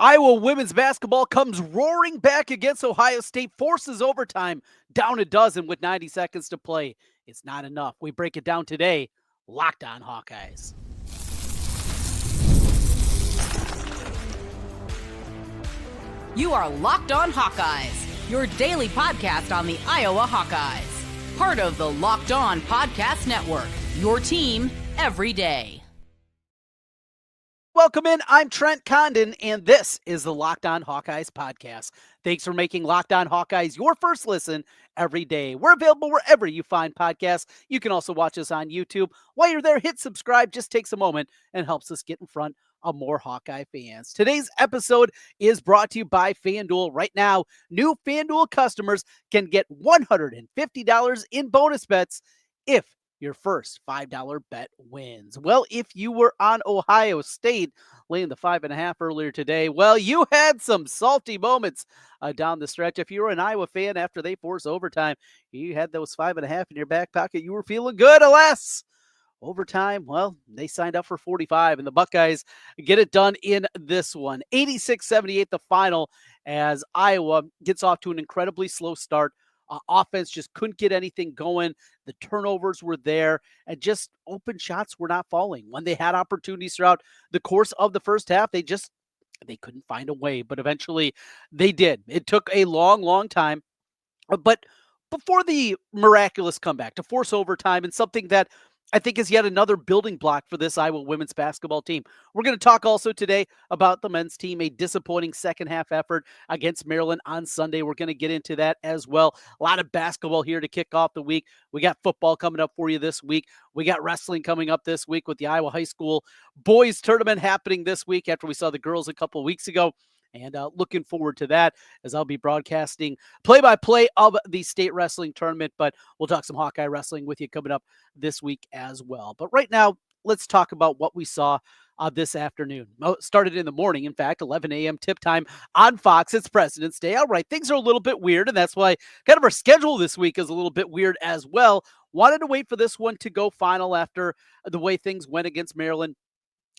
Iowa women's basketball comes roaring back against Ohio State, forces overtime, down a dozen with 90 seconds to play. It's not enough. We break it down today. Locked on Hawkeyes. You are Locked On Hawkeyes, your daily podcast on the Iowa Hawkeyes. Part of the Locked On Podcast Network, your team every day. Welcome in. I'm Trent Condon, and this is the Locked On Hawkeyes podcast. Thanks for making Locked On Hawkeyes your first listen every day. We're available wherever you find podcasts. You can also watch us on YouTube. While you're there, hit subscribe. Just takes a moment and helps us get in front of more Hawkeye fans. Today's episode is brought to you by FanDuel. Right now, new FanDuel customers can get $150 in bonus bets if your first $5 bet wins. Well, if you were on Ohio State laying the 5.5 earlier today, well, you had some salty moments down the stretch. If you were an Iowa fan after they forced overtime, you had those 5.5 in your back pocket. You were feeling good. Alas, overtime, well, they signed up for 45, and the Buckeyes get it done in this one. 86-78 the final as Iowa gets off to an incredibly slow start. Offense just couldn't get anything going. The turnovers were there, and just open shots were not falling. When they had opportunities throughout the course of the first half, they couldn't find a way, but eventually they did. It took a long, long time, but before the miraculous comeback to force overtime and something that I think is yet another building block for this Iowa women's basketball team. We're going to talk also today about the men's team, a disappointing second half effort against Maryland on Sunday. We're going to get into that as well. A lot of basketball here to kick off the week. We got football coming up for you this week. We got wrestling coming up this week with the Iowa High School boys tournament happening this week after we saw the girls a couple of weeks ago. And looking forward to that as I'll be broadcasting play-by-play of the state wrestling tournament. But we'll talk some Hawkeye wrestling with you coming up this week as well. But right now, let's talk about what we saw this afternoon. Started in the morning, in fact, 11 a.m. tip time on Fox. It's President's Day. All right, things are a little bit weird, and that's why kind of our schedule this week is a little bit weird as well. Wanted to wait for this one to go final after the way things went against Maryland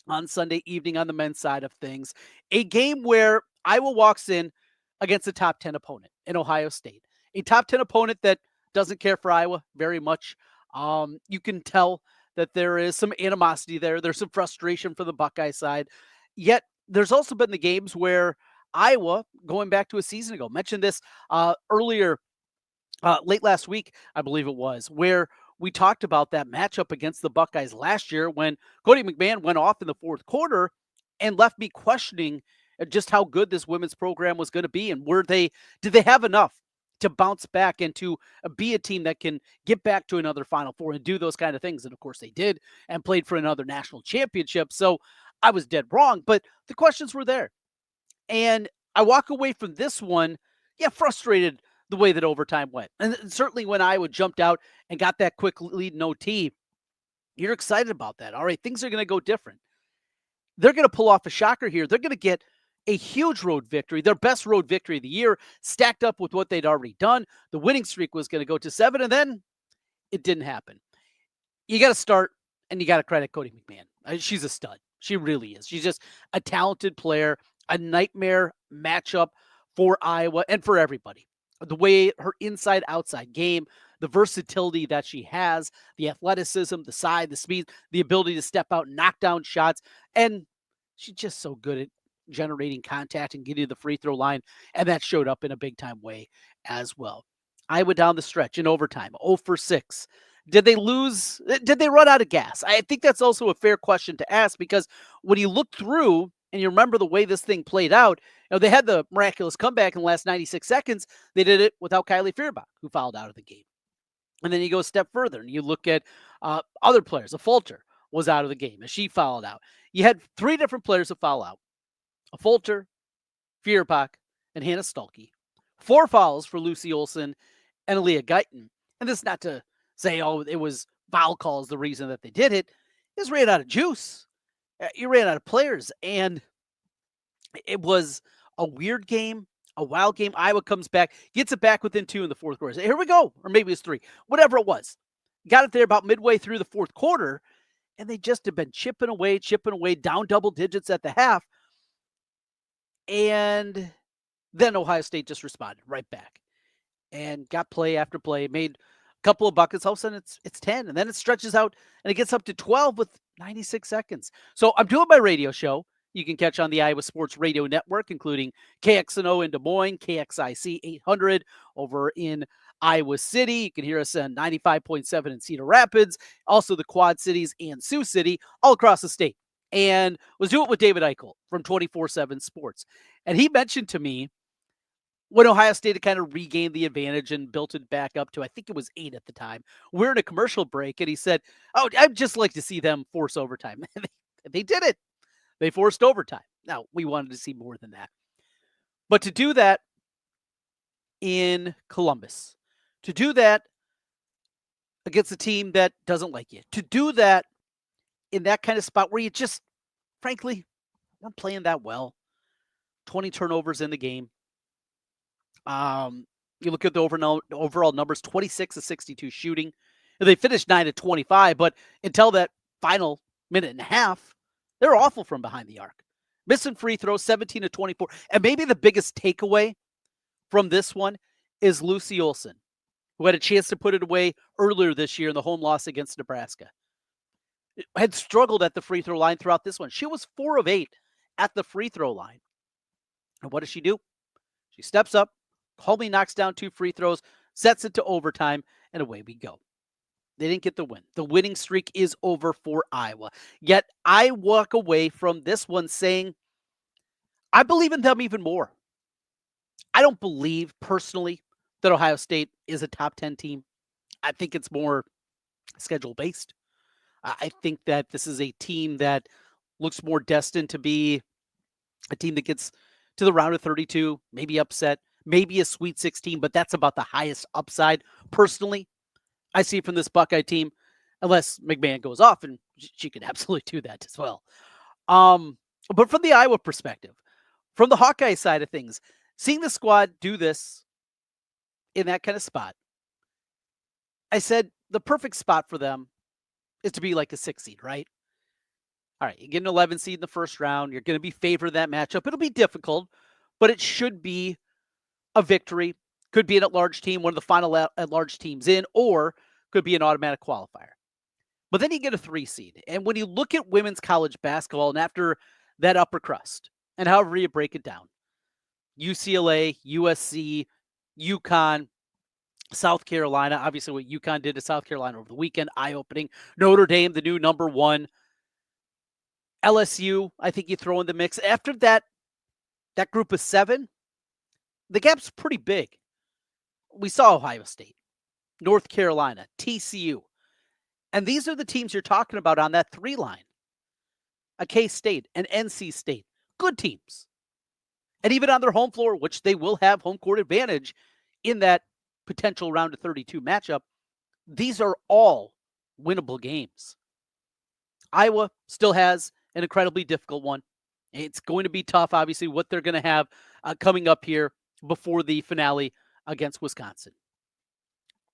on Sunday evening on the men's side of things. A game where Iowa walks in against a top 10 opponent in Ohio State. A top 10 opponent that doesn't care for Iowa very much. You can tell that there is some animosity there. There's some frustration for the Buckeye side. Yet there's also been the games where Iowa, going back to a season ago, mentioned this earlier, late last week, I believe it was, where we talked about that matchup against the Buckeyes last year when Cotie McMahon went off in the fourth quarter and left me questioning just how good this women's program was going to be, and did they have enough to bounce back and to be a team that can get back to another Final Four and do those kind of things. And of course they did, and played for another national championship. So I was dead wrong, but the questions were there. And I walk away from this one, frustrated the way that overtime went. And certainly when Iowa jumped out and got that quick lead in OT, you're excited about that. All right, things are going to go different. They're going to pull off a shocker here. They're going to get a huge road victory, their best road victory of the year, stacked up with what they'd already done. The winning streak was going to go to 7, and then it didn't happen. You got to start, and you got to credit Cotie McMahon. She's a stud. She really is. She's just a talented player, a nightmare matchup for Iowa and for everybody. The way her inside-outside game, the versatility that she has, the athleticism, the size, the speed, the ability to step out, knock down shots, and she's just so good at generating contact and getting to the free throw line, and that showed up in a big-time way as well. Iowa down the stretch in overtime, 0 for 6. Did they lose? Did they run out of gas? I think that's also a fair question to ask, because when you look through and you remember the way this thing played out, they had the miraculous comeback in the last 96 seconds. They did it without Kylie Feuerbach, who fouled out of the game. And then you go a step further and you look at other players. A Fulter was out of the game as she fouled out. You had 3 different players that foul out. A Fulter, Feuerbach, and Hannah Stuelke. 4 fouls for Lucy Olsen and Aaliyah Guyton. And this is not to say, it was foul calls the reason that they did it. They just ran out of juice. You ran out of players, and it was a weird game, a wild game. Iowa comes back, gets it back within 2 in the fourth quarter. Here we go. Or maybe it's 3. Whatever it was. Got it there about midway through the fourth quarter, and they just have been chipping away, down double digits at the half. And then Ohio State just responded right back and got play after play, made a couple of buckets. All of a sudden, it's 10, and then it stretches out, and it gets up to 12 with 96 seconds. So I'm doing my radio show. You can catch on the Iowa Sports Radio Network, including KXNO in Des Moines, KXIC 800 over in Iowa City. You can hear us on 95.7 in Cedar Rapids, also the Quad Cities and Sioux City, all across the state. And was doing it with David Eichel from 24/7 Sports. And he mentioned to me when Ohio State had kind of regained the advantage and built it back up to, I think it was 8 at the time. We're in a commercial break, and he said, "Oh, I'd just like to see them force overtime." They did it. They forced overtime. Now, we wanted to see more than that. But to do that in Columbus, to do that against a team that doesn't like you, to do that in that kind of spot where you just, frankly, weren't playing that well. 20 turnovers in the game. You look at the overall numbers, 26 of 62 shooting. And they finished 9 of 25, but until that final minute and a half, they're awful from behind the arc. Missing free throws, 17 of 24. And maybe the biggest takeaway from this one is Lucy Olsen, who had a chance to put it away earlier this year in the home loss against Nebraska. Had struggled at the free throw line throughout this one. She was 4 of 8 at the free throw line. And what does she do? She steps up, calmly knocks down 2 free throws, sets it to overtime, and away we go. They didn't get the win. The winning streak is over for Iowa. Yet I walk away from this one saying, I believe in them even more. I don't believe personally that Ohio State is a top 10 team. I think it's more schedule based. I think that this is a team that looks more destined to be a team that gets to the round of 32, maybe upset, maybe a Sweet 16, but that's about the highest upside. Personally, I see from this Buckeye team, unless McMahon goes off, and she could absolutely do that as well. But from the Iowa perspective, from the Hawkeye side of things, seeing the squad do this in that kind of spot, I said the perfect spot for them is to be like a 6 seed, right? All right, you get an 11 seed in the first round. You're going to be favored in that matchup. It'll be difficult, but it should be a victory. Could be an at-large team, one of the final at-large teams in, or could be an automatic qualifier. But then you get a 3 seed. And when you look at women's college basketball and after that upper crust, and however you break it down, UCLA, USC, UConn, South Carolina, obviously what UConn did to South Carolina over the weekend, eye-opening. Notre Dame, the new number 1. LSU, I think you throw in the mix. After that group of 7, the gap's pretty big. We saw Ohio State, North Carolina, TCU. And these are the teams you're talking about on that 3 line. A K-State, an NC State. Good teams. And even on their home floor, which they will have home court advantage in that potential round of 32 matchup, these are all winnable games. Iowa still has an incredibly difficult one. It's going to be tough, obviously, what they're going to have coming up here before the finale against Wisconsin.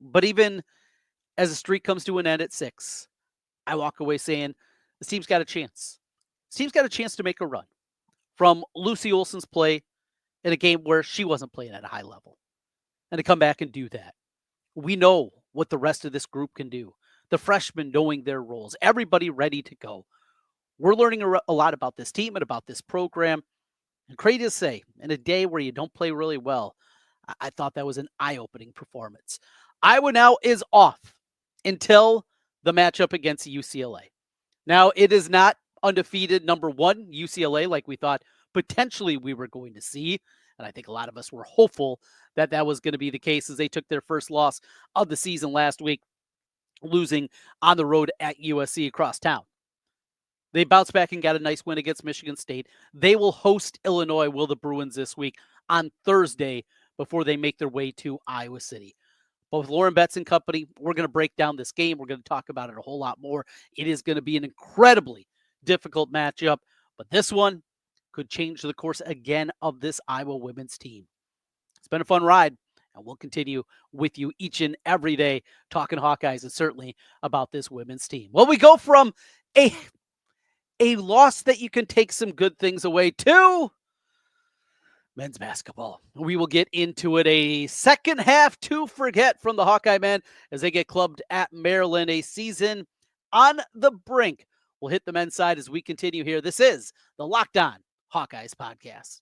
But even as the streak comes to an end at 6, I walk away saying this team's got a chance. This team's got a chance to make a run from Lucy Olsen's play in a game where she wasn't playing at a high level, and to come back and do that. We know what the rest of this group can do. The freshmen knowing their roles, everybody ready to go. We're learning a lot about this team and about this program. And crazy to say, in a day where you don't play really well, I thought that was an eye-opening performance. Iowa now is off until the matchup against UCLA. Now, it is not undefeated number 1 UCLA like we thought potentially we were going to see. And I think a lot of us were hopeful that that was going to be the case as they took their first loss of the season last week, losing on the road at USC across town. They bounced back and got a nice win against Michigan State. They will host Illinois, the Bruins, this week on Thursday before they make their way to Iowa City. But with Lauren Betts and company, we're going to break down this game. We're going to talk about it a whole lot more. It is going to be an incredibly difficult matchup, but this one could change the course again of this Iowa women's team. It's been a fun ride, and we'll continue with you each and every day talking Hawkeyes and certainly about this women's team. Well, we go from a loss that you can take some good things away to men's basketball. We will get into it. A second half to forget from the Hawkeye men as they get clubbed at Maryland. A season on the brink. We'll hit the men's side as we continue here. This is the Locked On Hawkeyes podcast.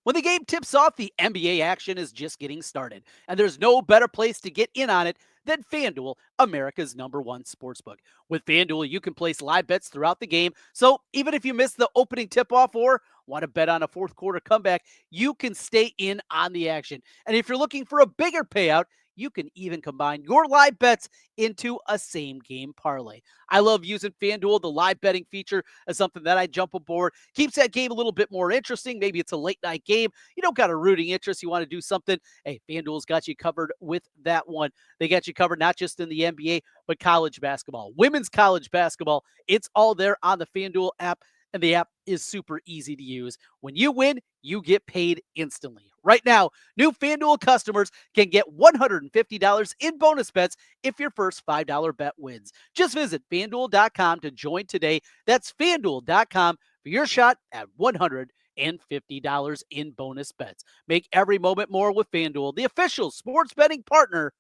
When the game tips off, the NBA action is just getting started, and there's no better place to get in on it than FanDuel, America's #1 sportsbook. With FanDuel, you can place live bets throughout the game, so even if you miss the opening tip-off or want to bet on a fourth quarter comeback, you can stay in on the action. And if you're looking for a bigger payout, you can even combine your live bets into a same game parlay. I love using FanDuel. The live betting feature is something that I jump aboard. Keeps that game a little bit more interesting. Maybe it's a late night game. You don't got a rooting interest. You want to do something. Hey, FanDuel's got you covered with that one. They got you covered not just in the NBA, but college basketball, women's college basketball. It's all there on the FanDuel app. And the app is super easy to use. When you win, you get paid instantly. Right now, new FanDuel customers can get $150 in bonus bets if your first $5 bet wins. Just visit FanDuel.com to join today. That's FanDuel.com for your shot at $150 in bonus bets. Make every moment more with FanDuel, the official sports betting partner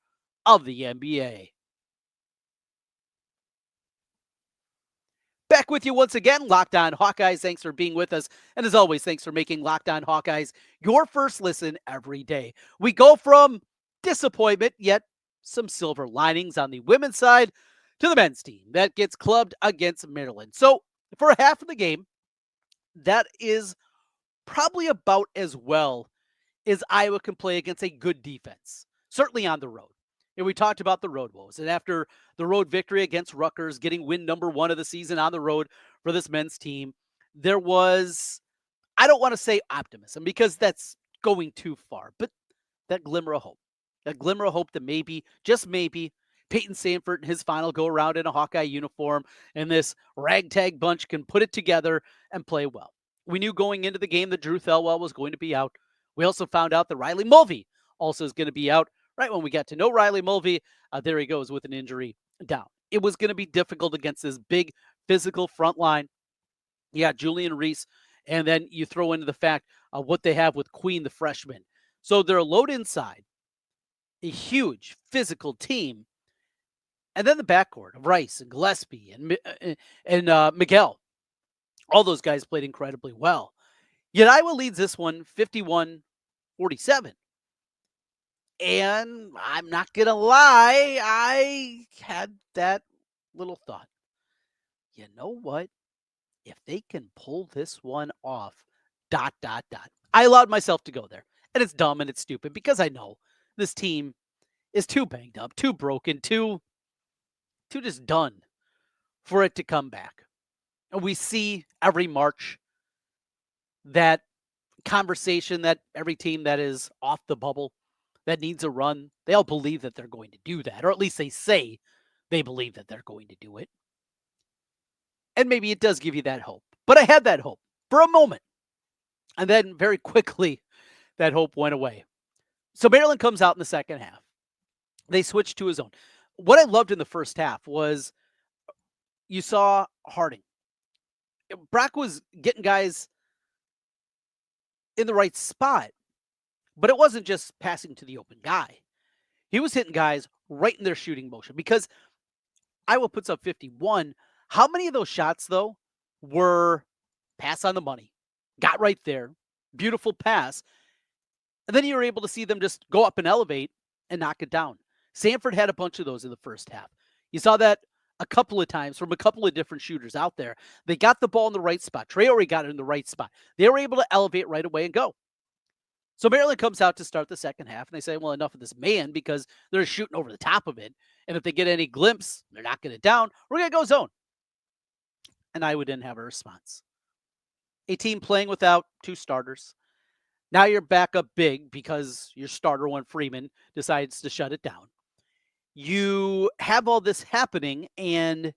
of the NBA. Back with you once again, Locked On Hawkeyes. Thanks for being with us. And as always, thanks for making Locked On Hawkeyes your first listen every day. We go from disappointment, yet some silver linings on the women's side, to the men's team that gets clubbed against Maryland. So for half of the game, that is probably about as well as Iowa can play against a good defense, certainly on the road. And we talked about the road woes. And after the road victory against Rutgers, getting win number 1 of the season on the road for this men's team, there was, I don't want to say optimism because that's going too far, but that glimmer of hope. That glimmer of hope that maybe, just maybe, Peyton Sanford in his final go around in a Hawkeye uniform and this ragtag bunch can put it together and play well. We knew going into the game that Drew Thelwell was going to be out. We also found out that Riley Mulvey also is going to be out. Right when we got to know Riley Mulvey, there he goes with an injury down. It was going to be difficult against this big physical front line. You got Julian Reese, and then you throw into the fact of what they have with Queen, the freshman. So they're a load inside, a huge physical team. And then the backcourt of Rice and Gillespie and Miguel. All those guys played incredibly well. Yet Iowa leads this one 51-47. And I'm not going to lie, I had that little thought. You know what? If they can pull this one off, ... I allowed myself to go there. And it's dumb and it's stupid because I know this team is too banged up, too broken, too just done for it to come back. And we see every March that conversation that every team that is off the bubble, that needs a run, they all believe that they're going to do that, or at least they say they believe that they're going to do it. And maybe it does give you that hope. But I had that hope for a moment. And then very quickly, that hope went away. So Maryland comes out in the second half. They switch to his own. What I loved in the first half was you saw Harding. Brock was getting guys in the right spot. But it wasn't just passing to the open guy. He was hitting guys right in their shooting motion because Iowa puts up 51. How many of those shots, though, were pass on the money? Got right there. Beautiful pass. And then you were able to see them just go up and elevate and knock it down. Sanford had a bunch of those in the first half. You saw that a couple of times from a couple of different shooters out there. They got the ball in the right spot. Traore got it in the right spot. They were able to elevate right away and go. So Maryland comes out to start the second half, and they say, well, enough of this man because they're shooting over the top of it. And if they get any glimpse, they're knocking it down. We're going to go zone. And Iowa didn't have a response. A team playing without 2 starters. Now you're back up big because your starter, when Freeman, decides to shut it down. You have all this happening, and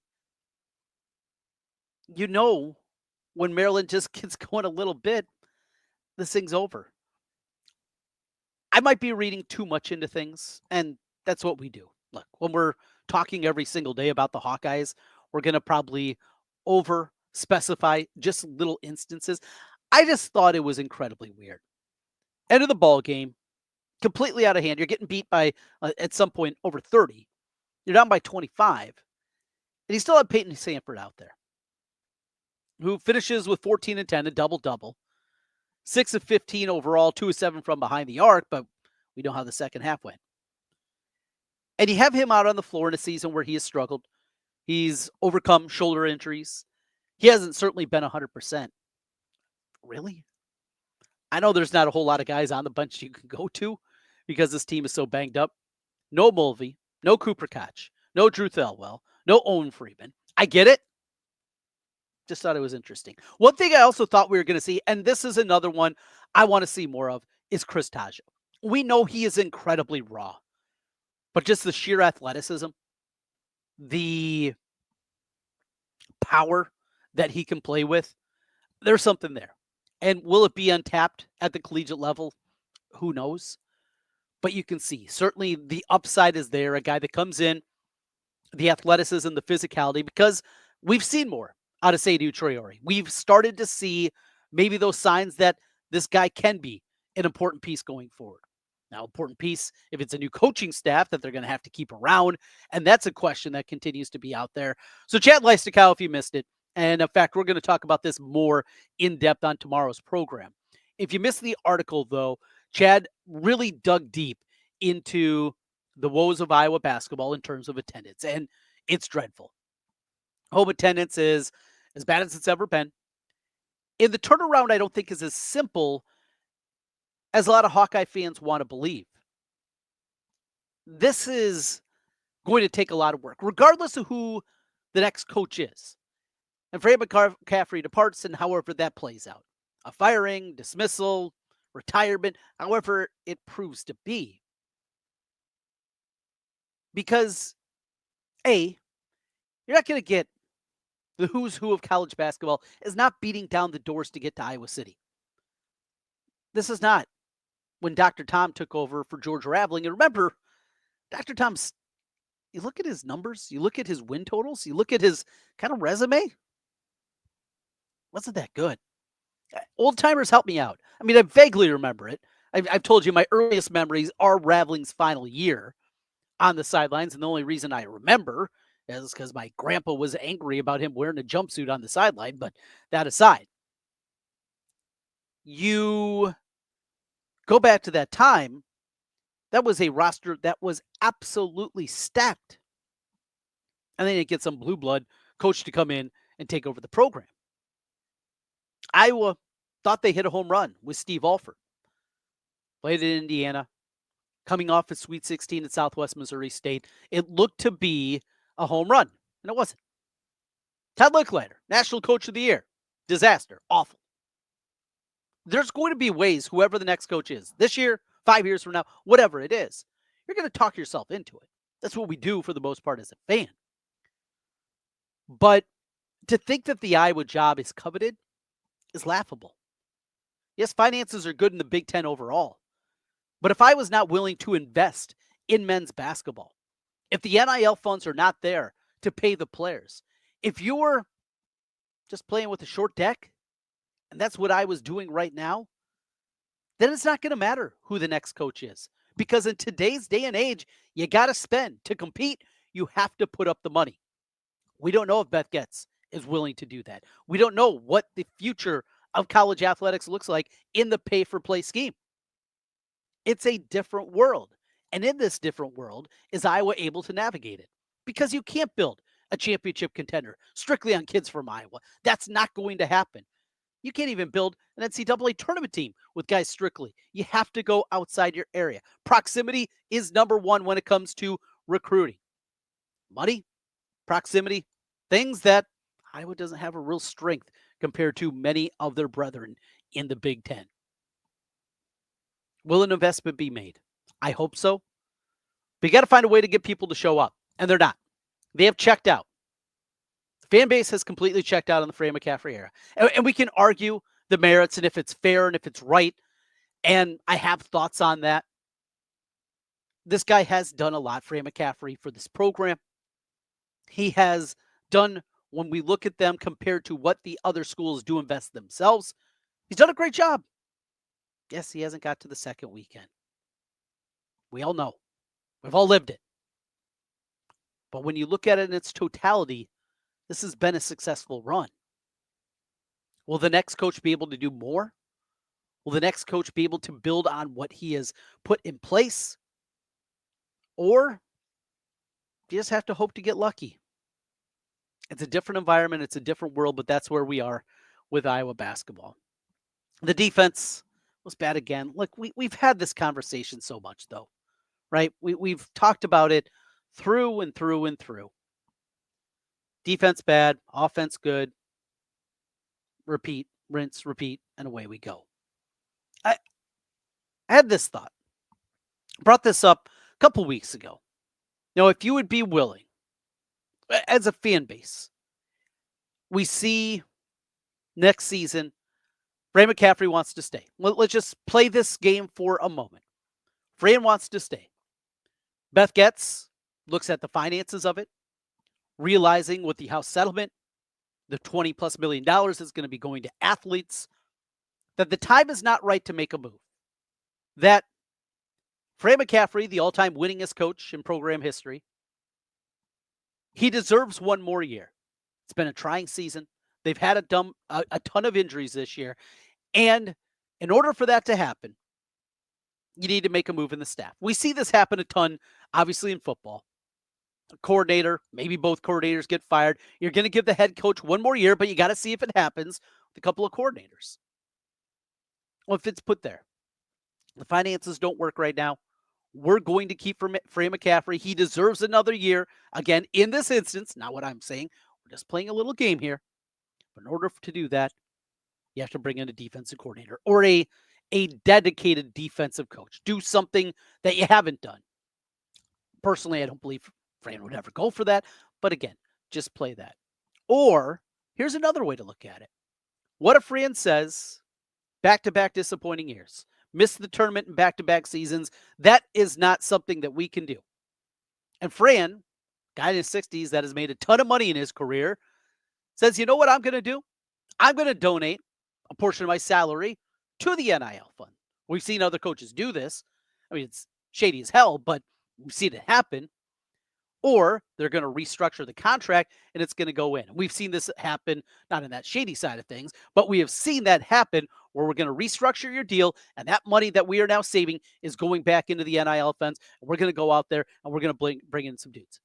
you know when Maryland just gets going a little bit, this thing's over. I might be reading too much into things, and that's what we do. Look, when we're talking every single day about the Hawkeyes, we're going to probably over specify just little instances. I just thought it was incredibly weird. End of the ball game, completely out of hand. You're getting beat by, at some point, over 30. You're down by 25. And he still had Peyton Sanford out there, who finishes with 14 and 10, a double-double. 6 of 15 overall, 2 of 7 from behind the arc, but we know how the second half went. And you have him out on the floor in a season where he has struggled. He's overcome shoulder injuries. He hasn't certainly been 100%. Really? I know there's not a whole lot of guys on the bench you can go to because this team is so banged up. No Mulvey, no Cooper Koch, no Drew Thelwell, no Owen Freeman. I get it. Just thought it was interesting. One thing I also thought we were going to see, and this is another one I want to see more of, is Chris Taggio. We know he is incredibly raw, but just the sheer athleticism, the power that he can play with, there's something there. And will it be untapped at the collegiate level? Who knows? But you can see, certainly the upside is there. A guy that comes in, the athleticism, the physicality, because we've seen more out of Seydou Traore. We've started to see maybe those signs that this guy can be an important piece going forward. Now, important piece if it's a new coaching staff that they're going to have to keep around, and that's a question that continues to be out there. So Chad Leistikow, if you missed it, and in fact, we're going to talk about this more in depth on tomorrow's program. If you missed the article, though, Chad really dug deep into the woes of Iowa basketball in terms of attendance, and it's dreadful. Home attendance is as bad as it's ever been. And the turnaround, I don't think, is as simple as a lot of Hawkeye fans want to believe. This is going to take a lot of work, regardless of who the next coach is. And Fran McCaffrey departs, and however that plays out. A firing, dismissal, retirement, however it proves to be. Because, A, you're not going to get the who's who of college basketball is not beating down the doors to get to Iowa City. This is not when Dr. Tom took over for George Raveling. And remember, Dr. Tom's, you look at his numbers, you look at his win totals, you look at his kind of resume, wasn't that good. Old timers help me out. I mean, I vaguely remember it. I've told you my earliest memories are Raveling's final year on the sidelines. And the only reason I remember is because my grandpa was angry about him wearing a jumpsuit on the sideline. But that aside, you go back to that time, that was a roster that was absolutely stacked. And then you get some blue blood coach to come in and take over the program. Iowa thought they hit a home run with Steve Alford. Played in Indiana, coming off a Sweet 16 at Southwest Missouri State. It looked to be a home run, and it wasn't. Todd Lickliter, National Coach of the Year. Disaster. Awful. There's going to be ways, whoever the next coach is, this year, 5 years from now, whatever it is, you're going to talk yourself into it. That's what we do for the most part as a fan. But to think that the Iowa job is coveted is laughable. Yes, finances are good in the Big Ten overall. But if I was not willing to invest in men's basketball, if the NIL funds are not there to pay the players, if you're just playing with a short deck, and that's what I was doing right now, then it's not going to matter who the next coach is. Because in today's day and age, you got to spend. To compete, you have to put up the money. We don't know if Beth Getz is willing to do that. We don't know what the future of college athletics looks like in the pay-for-play scheme. It's a different world. And in this different world, is Iowa able to navigate it? Because you can't build a championship contender strictly on kids from Iowa. That's not going to happen. You can't even build an NCAA tournament team with guys strictly. You have to go outside your area. Proximity is number one when it comes to recruiting. Money, proximity, things that Iowa doesn't have a real strength compared to many of their brethren in the Big Ten. Will an investment be made? I hope so. But you got to find a way to get people to show up, and they're not. They have checked out. The fan base has completely checked out on the Fran McCaffrey era. And we can argue the merits and if it's fair and if it's right. And I have thoughts on that. This guy has done a lot, Fran McCaffrey, for this program. He has done when we look at them compared to what the other schools do invest themselves, he's done a great job. Yes, he hasn't got to the second weekend. We all know. We've all lived it. But when you look at it in its totality, this has been a successful run. Will the next coach be able to do more? Will the next coach be able to build on what he has put in place? Or you just have to hope to get lucky? It's a different environment. It's a different world, but that's where we are with Iowa basketball. The defense was bad again. Look, we've had this conversation so much, though, right? We've talked about it through and through and through. Defense bad, offense good. Repeat, rinse, repeat, and away we go. I had this thought. Brought this up a couple weeks ago. Now, if you would be willing, as a fan base, we see next season, Fran McCaffrey wants to stay. Let's just play this game for a moment. Fran wants to stay. Beth Getz looks at the finances of it, realizing with the house settlement, the $20+ million is going to be going to athletes, that the time is not right to make a move. That Fran McCaffrey, the all-time winningest coach in program history, he deserves one more year. It's been a trying season. They've had a ton of injuries this year. And in order for that to happen, you need to make a move in the staff. We see this happen a ton, obviously, in football. A coordinator, maybe both coordinators get fired. You're going to give the head coach one more year, but you got to see if it happens with a couple of coordinators. Well, if it's put there, the finances don't work right now. We're going to keep Fran McCaffrey. He deserves another year. Again, in this instance, not what I'm saying. We're just playing a little game here. But in order to do that, you have to bring in a defensive coordinator or a dedicated defensive coach. Do something that you haven't done. Personally, I don't believe Fran would ever go for that. But again, just play that. Or here's another way to look at it. What if Fran says, back-to-back disappointing years, missed the tournament in back-to-back seasons, that is not something that we can do. And Fran, guy in his 60s that has made a ton of money in his career, says, you know what I'm going to do? I'm going to donate a portion of my salary to the NIL fund. We've seen other coaches do this. I mean, it's shady as hell, but we've seen it happen. Or they're going to restructure the contract and it's going to go in. We've seen this happen, not in that shady side of things, but we have seen that happen where we're going to restructure your deal and that money that we are now saving is going back into the NIL funds. And we're going to go out there and we're going to bring in some dudes.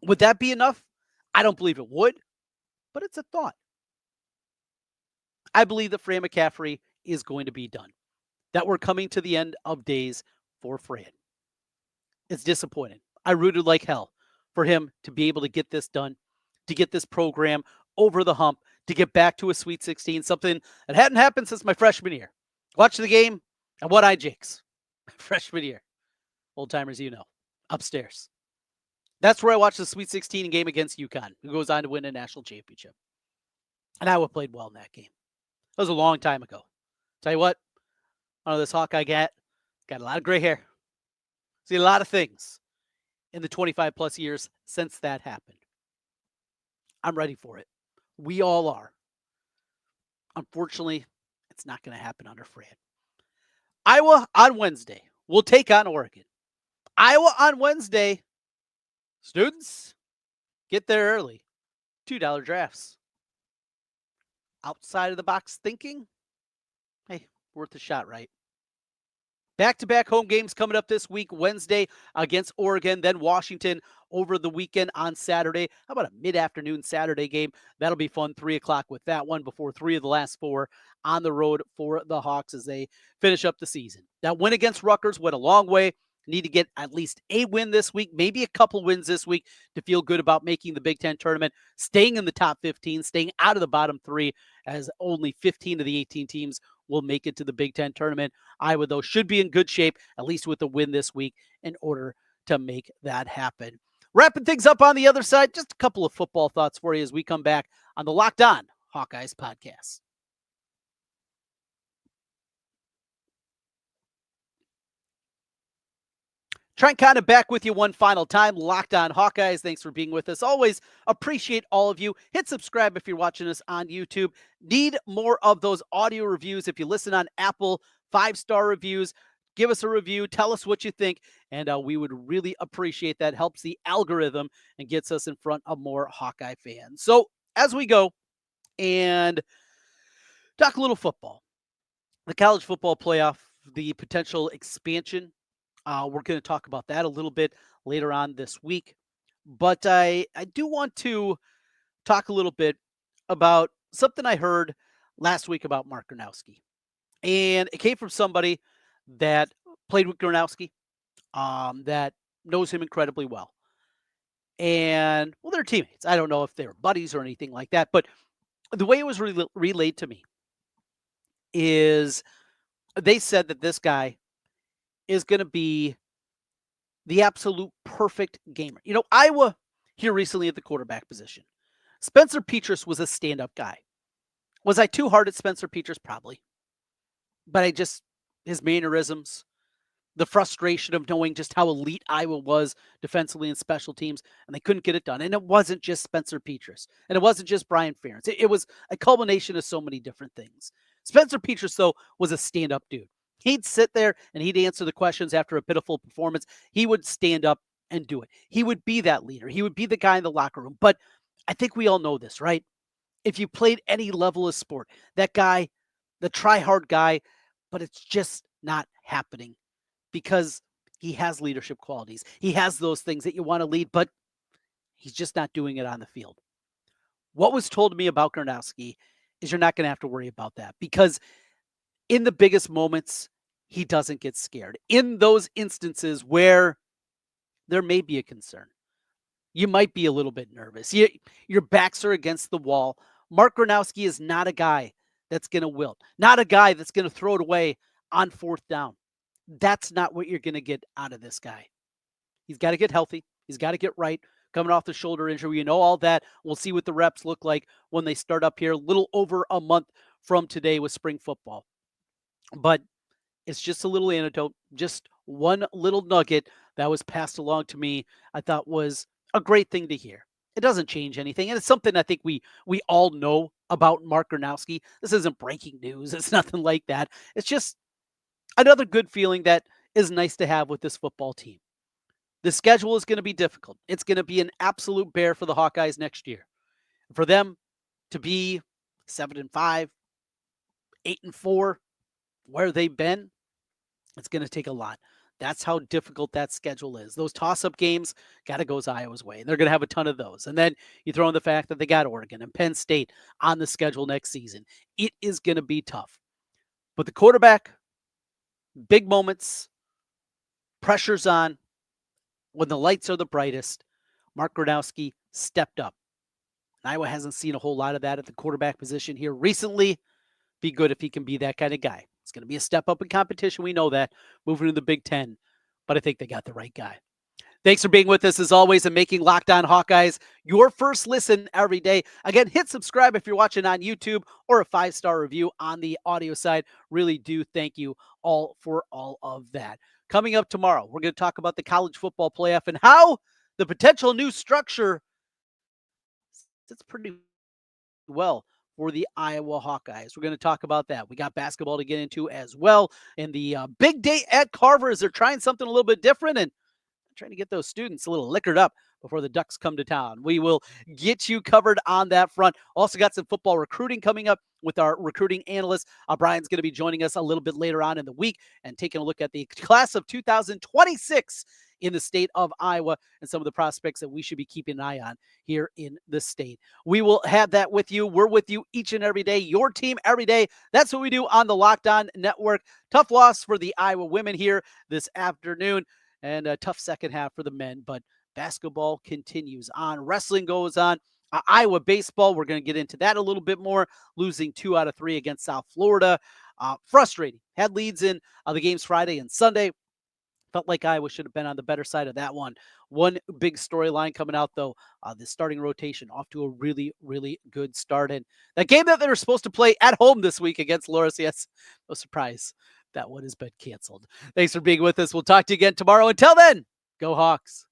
Would that be enough? I don't believe it would, but it's a thought. I believe that Fran McCaffrey is going to be done. That we're coming to the end of days for Fran. It's disappointing. I rooted like hell for him to be able to get this done, to get this program over the hump, to get back to a Sweet 16, something that hadn't happened since my freshman year. Watch the game and what I jinx. Freshman year. Old timers, you know, upstairs. That's where I watched the Sweet 16 game against UConn, who goes on to win a national championship. And Iowa played well in that game. That was a long time ago. Tell you what, I know this Hawkeye got a lot of gray hair. See a lot of things in the 25+ years since that happened. I'm ready for it. We all are. Unfortunately, it's not going to happen under Fran. Iowa on Wednesday will take on Oregon. Iowa on Wednesday. Students, get there early. $2 drafts. Outside of the box thinking? Hey, worth a shot, right? Back-to-back home games coming up this week. Wednesday against Oregon, then Washington over the weekend on Saturday. How about a mid-afternoon Saturday game? That'll be fun. 3 o'clock with that one before 3 of the last 4 on the road for the Hawks as they finish up the season. That win against Rutgers went a long way. Need to get at least a win this week, maybe a couple wins this week to feel good about making the Big Ten tournament, staying in the top 15, staying out of the bottom 3, as only 15 of the 18 teams will make it to the Big Ten tournament. Iowa, though, should be in good shape, at least with the win this week, in order to make that happen. Wrapping things up on the other side, just a couple of football thoughts for you as we come back on the Locked On Hawkeyes podcast. Trent kind of back with you one final time. Locked on Hawkeyes. Thanks for being with us. Always appreciate all of you. Hit subscribe if you're watching us on YouTube. Need more of those audio reviews. If you listen on Apple, 5-star reviews, give us a review. Tell us what you think. And we would really appreciate that. Helps the algorithm and gets us in front of more Hawkeye fans. So as we go and talk a little football, the college football playoff, the potential expansion. We're going to talk about that a little bit later on this week. But I do want to talk a little bit about something I heard last week about Mark Gronowski. And it came from somebody that played with Gronowski, that knows him incredibly well. And, well, they're teammates. I don't know if they're buddies or anything like that. But the way it was relayed to me is they said that this guy is going to be the absolute perfect gamer. You know, Iowa here recently at the quarterback position. Spencer Petras was a stand-up guy. Was I too hard at Spencer Petras? Probably. But his mannerisms, the frustration of knowing just how elite Iowa was defensively and special teams, and they couldn't get it done. And it wasn't just Spencer Petras, and it wasn't just Brian Ferentz. It was a culmination of so many different things. Spencer Petras, though, was a stand-up dude. He'd sit there and he'd answer the questions after a pitiful performance. He would stand up and do it. He would be that leader. He would be the guy in the locker room. But I think we all know this, right? If you played any level of sport, that guy, the try-hard guy, but it's just not happening because he has leadership qualities. He has those things that you want to lead, but he's just not doing it on the field. What was told to me about Gronowski is you're not going to have to worry about that because in the biggest moments, he doesn't get scared. In those instances where there may be a concern, you might be a little bit nervous. Your backs are against the wall. Mark Gronowski is not a guy that's going to wilt, not a guy that's going to throw it away on 4th down. That's not what you're going to get out of this guy. He's got to get healthy. He's got to get right. Coming off the shoulder injury, you know all that. We'll see what the reps look like when they start up here a little over a month from today with spring football. But it's just a little anecdote, just one little nugget that was passed along to me I thought was a great thing to hear. It doesn't change anything, and it's something I think we all know about Mark Gronowski. This isn't breaking news. It's nothing like that. It's just another good feeling that is nice to have with this football team. The schedule is going to be difficult. It's going to be an absolute bear for the Hawkeyes next year. For them to be 7-5, 8-4, where they've been, it's going to take a lot. That's how difficult that schedule is. Those toss-up games got to go Iowa's way. And they're going to have a ton of those. And then you throw in the fact that they got Oregon and Penn State on the schedule next season. It is going to be tough. But the quarterback, big moments, pressure's on. When the lights are the brightest, Mark Gronowski stepped up. And Iowa hasn't seen a whole lot of that at the quarterback position here recently. Be good if he can be that kind of guy. It's going to be a step up in competition. We know that moving to the Big Ten, but I think they got the right guy. Thanks for being with us as always and making Locked On Hawkeyes your first listen every day. Again, hit subscribe if you're watching on YouTube or a 5-star review on the audio side. Really do thank you all for all of that. Coming up tomorrow, we're going to talk about the college football playoff and how the potential new structure sits pretty well for the Iowa Hawkeyes. We're going to talk about that. We got basketball to get into as well. And the big day at Carver as they're trying something a little bit different and trying to get those students a little liquored up before the Ducks come to town. We will get you covered on that front. Also got some football recruiting coming up with our recruiting analyst. Brian's going to be joining us a little bit later on in the week and taking a look at the class of 2026 in the state of Iowa and some of the prospects that we should be keeping an eye on here in the state. We will have that with you. We're with you each and every day, your team every day. That's what we do on the Locked On Network. Tough loss for the Iowa women here this afternoon and a tough second half for the men, but basketball continues on. Wrestling goes on. Iowa baseball, we're going to get into that a little bit more, losing 2 out of 3 against South Florida. Frustrating. Had leads in the games Friday and Sunday. Felt like Iowa should have been on the better side of that one. One big storyline coming out, though, the starting rotation off to a really, really good start. And that game that they were supposed to play at home this week against Loras, yes, no surprise. That one has been canceled. Thanks for being with us. We'll talk to you again tomorrow. Until then, go Hawks.